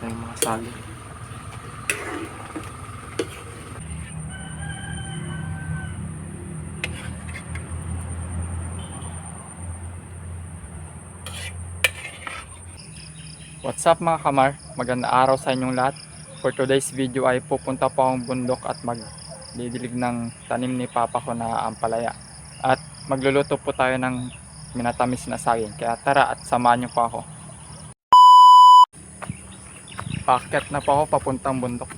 na yung mga saging. What's up mga kamar? Magandang araw sa inyong lahat. For today's video ay pupunta po akong bundok at magdidilig ng tanim ni Papa ko na ampalaya. At magluluto po tayo ng minatamis na saging. Kaya tara at samahan niyo po ako. Paakyat na po ako papuntang bundok.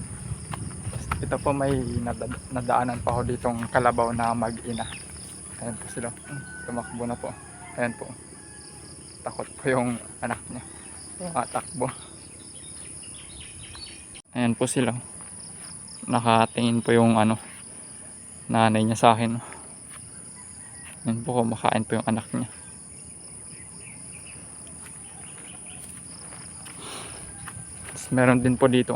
Ito po may nadaanan pa ako ditong kalabaw na mag-ina. Ayan po sila. Tumakbo na po. Ayan po. Takot po yung anak niya. Takbo. Ayan po sila. Nakatingin po yung nanay niya sa akin. Ayan po, kumakain po yung anak niya. Tapos meron din po dito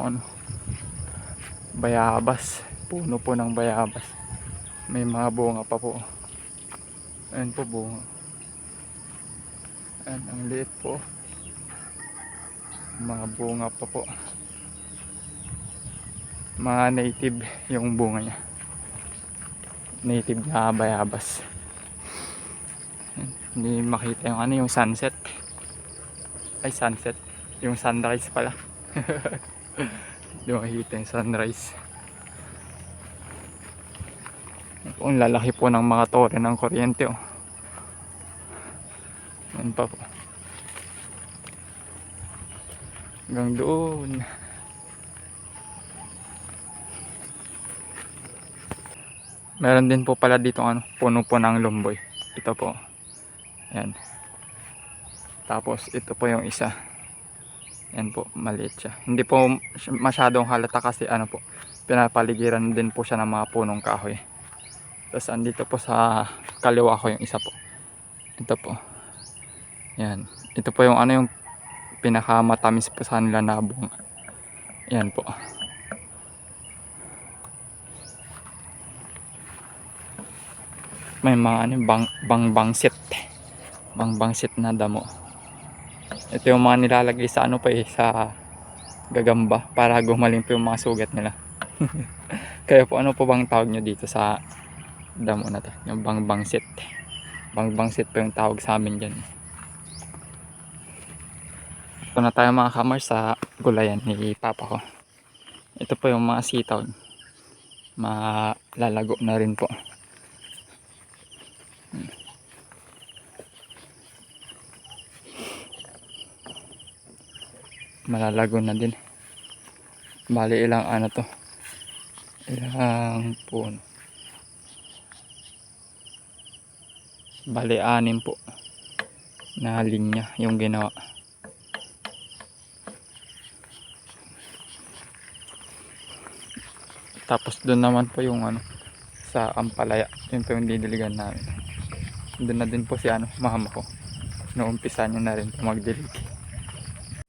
bayabas. Puno po ng bayabas. May mga bunga pa po. Ayan po bunga. Ayan, ang liit po. Mga bunga pa po. Mga native yung bunga niya. Native na bayabas. Hindi makita yung yung sunset. Ay, sunset. Yung sunrise pala. Hindi makita yung sunrise. Ang lalaki po ng mga tore ng kuryente. Yan pa po. Hanggang doon. Meron din po pala dito puno po ng lumboy. Ito po. Yan. Tapos ito po yung isa. Yan po, maliit siya. Hindi po masyadong halata kasi po, pinapaligiran din po siya ng mga punong kahoy. Tapos andito po sa kaliwa ko yung isa po. Ito po. Yan. Ito po yung yung pinakamatamis po sa nila na bunga. Yan po. May mga bangbangsit. Bangbangsit na damo. Ito yung mga nilalagay sa sa gagamba para gumaling po yung mga sugat nila. Kaya po po bang tawag nyo dito sa damo na to? Yung bangbangsit. Bangbangsit po yung tawag sa amin dyan. Ito na tayo mga kamar sa gulayan ni Papa ko. Ito po yung mga sitaw. Malalago na rin po. Malalago na din. Bali ilang to. Ilang puno. Bali 6 po. Na linya yung ginawa. Tapos doon naman po yung sa ampalaya. Yun po yung didiligan namin. Doon na din po si mama ko. Noumpisan niya na rin po magdilig.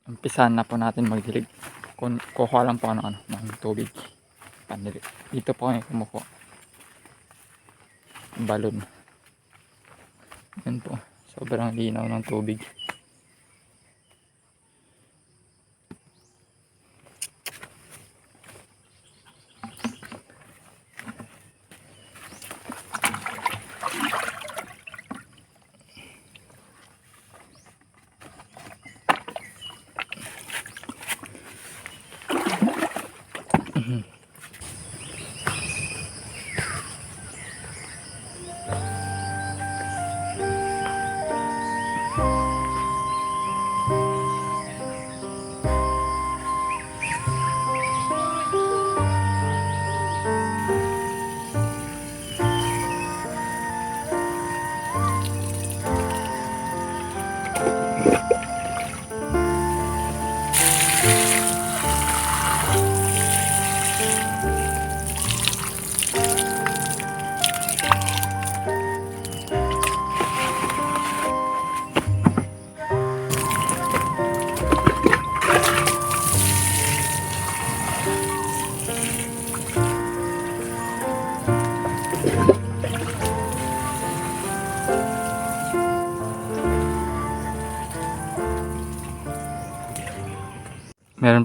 Umpisahan na po natin magdilig. Kukuha lang po ng tubig. Pandilig. Dito po kami kumukuha. Balon. Yan po. Sobrang linaw ng tubig.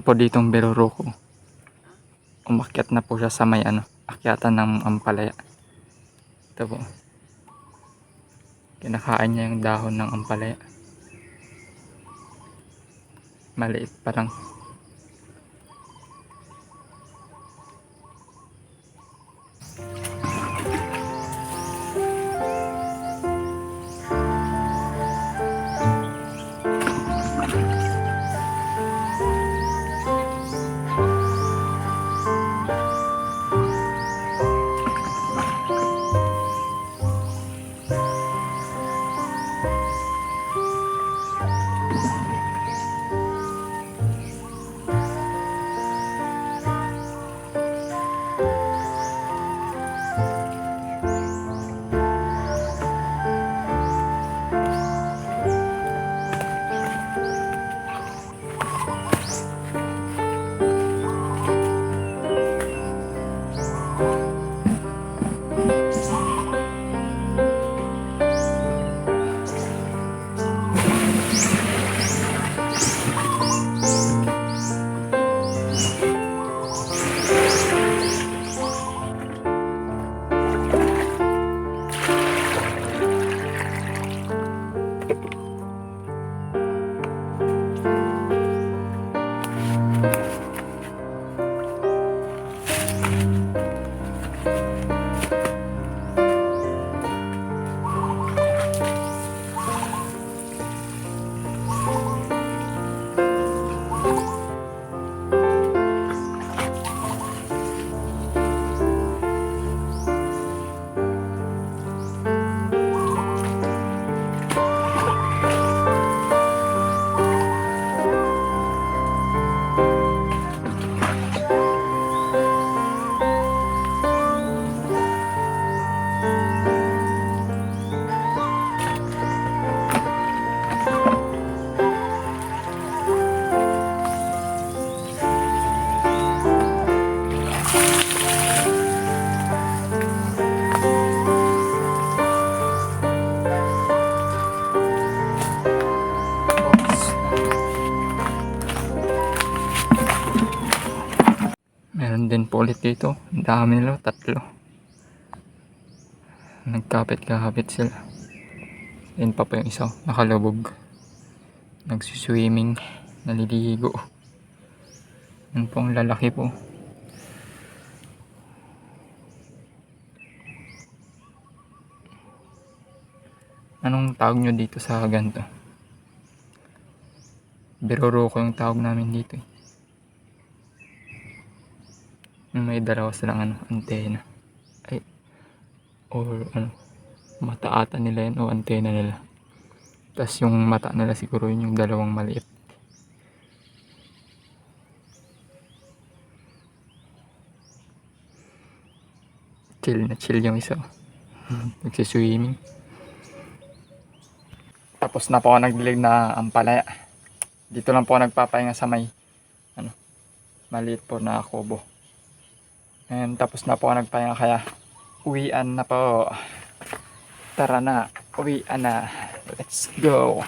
po ditong Biruruko. Umakyat na po siya sa may akyatan ng ampalaya. Ito po. Kinakain niya yung dahon ng ampalaya. Maliit pa lang. Meron din po ulit dito. Ang dami nila, 3. Nagkapit-kapit sila. Yan pa po yung isa, nakalubog. Nagsiswimming, naliligo. Yan po ang lalaki po. Anong tawag nyo dito sa ganito? Biruruko yung tawag namin dito eh. May dalawa silang antena. Ay, or mata ata nila yan o antena nila. Tapos yung mata nila siguro yun yung dalawang maliit. Chill na chill yung isa. Nagsiswimming. Tapos na po ako nagdilig na ampalaya. Dito lang po ako nagpapahinga sa may maliit po na kubo. And tapos na po ako nagpahinga kaya uwian na po. Tara na, uwian na. Let's go.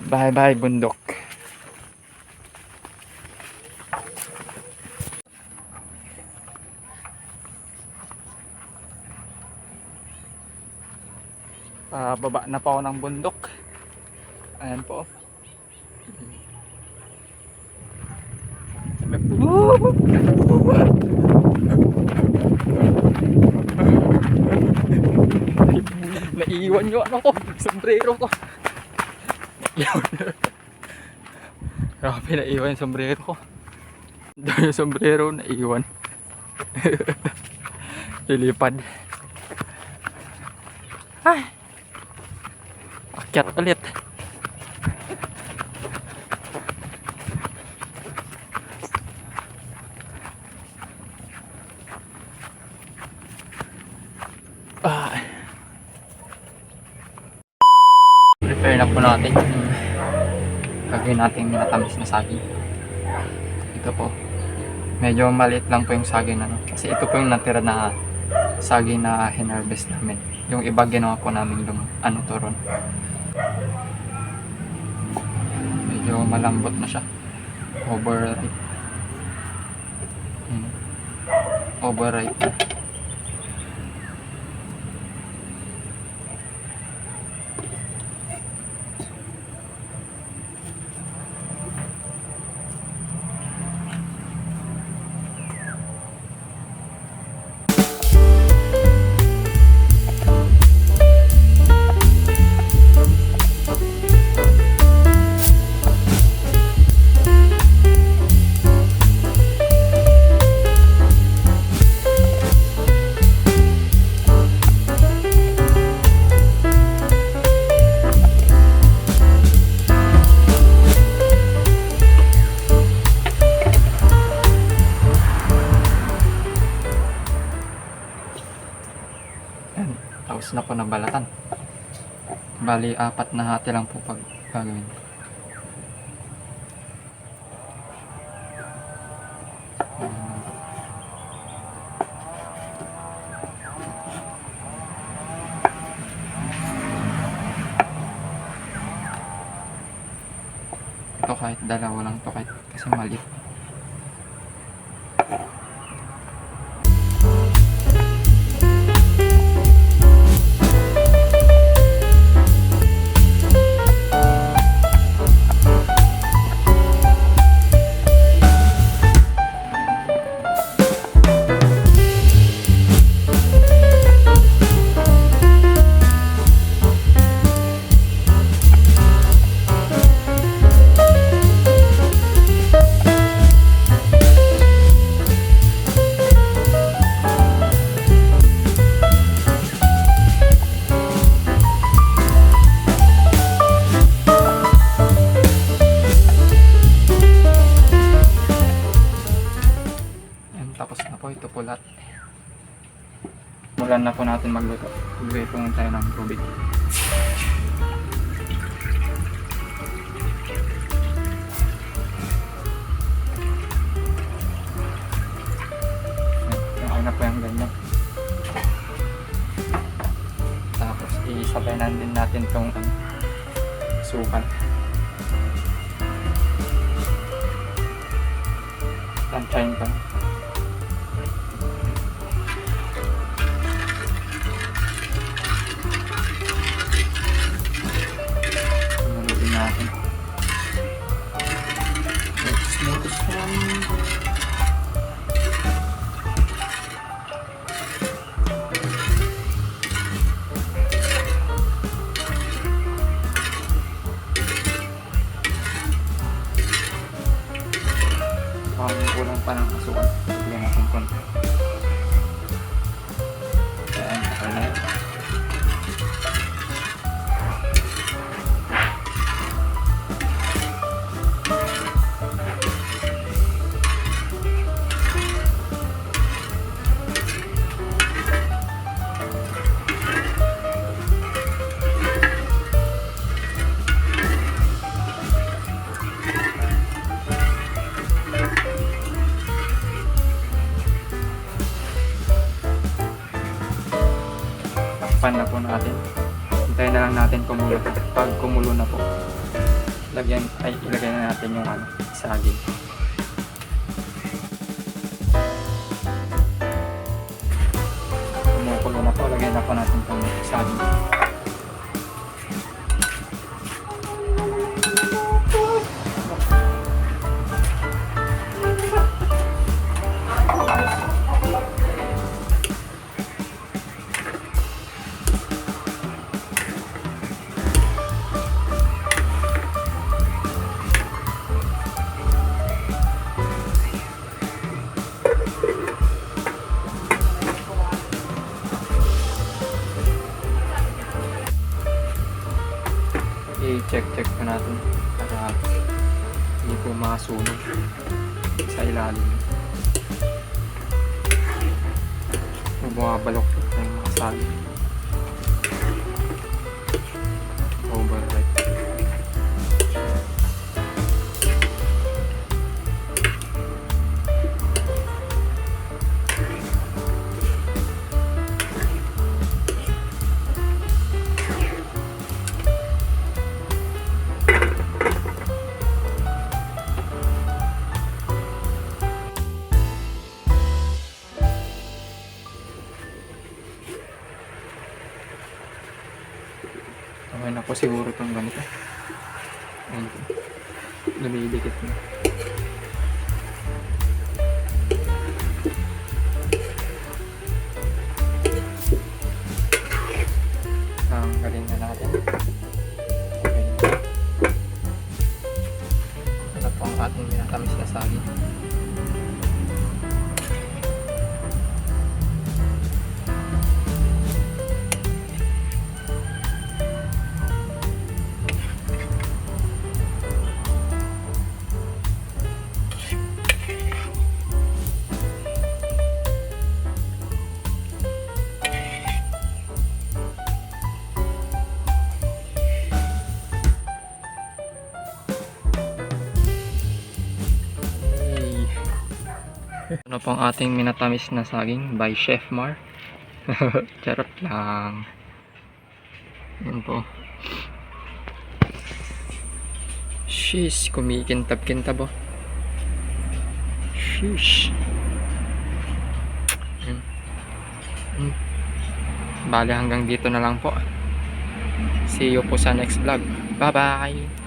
Bye bye bundok. Baba na po ako ng bundok. Ayan po. Naiiwan nyo ko, sombrero ko. Grabe, naiiwan yung sombrero ko. Dahil yung sombrero, naiiwan. Lilipad. Ay! Akyat ulit. Prepare na po natin yung gagawin natin minatamis na saging. Ito po. Medyo maliit lang po yung saging kasi ito po yung natira na saging na hinarvest namin. Yung iba ginawa po namin turon. Medyo medyo malambot na siya. Overripe. Overripe na. Tapos na po nabalatan. Bali, 4 na hati lang po pag gagawin. Ito kahit dalawa lang to, kahit kasi maliit. Tapos na po, ito po lahat. Mulan na po natin magluto. Magbigay po muna tayo ng tubig. Okay na po yung ganyan. Tapos isabay na din natin itong sukan. Tansyahin pa. Kulang pa ng asukal. Bigyan natin konti. Ayan, okay na yun. Pan na po natin. Hintayin na lang natin kumulo. Pag kumulo na po, ilagay na natin yung saging. Kumukulo na po, lagyan na po natin itong saging. I-check po natin para hindi po masunog sa ilalim. Bumabalok po yung mga saging. Overripe. siguro itong ganito. Ayan po. Lumidikit na. Tanggalin na natin. Okay. Ito po ang ating minatamis na saging. Ano po ang ating minatamis na saging by Chef Mar. Charot lang. Yan po. Sheesh, kumikintab-kintab oh. Sheesh. Bale hanggang dito na lang po. See you po sa next vlog. Bye bye.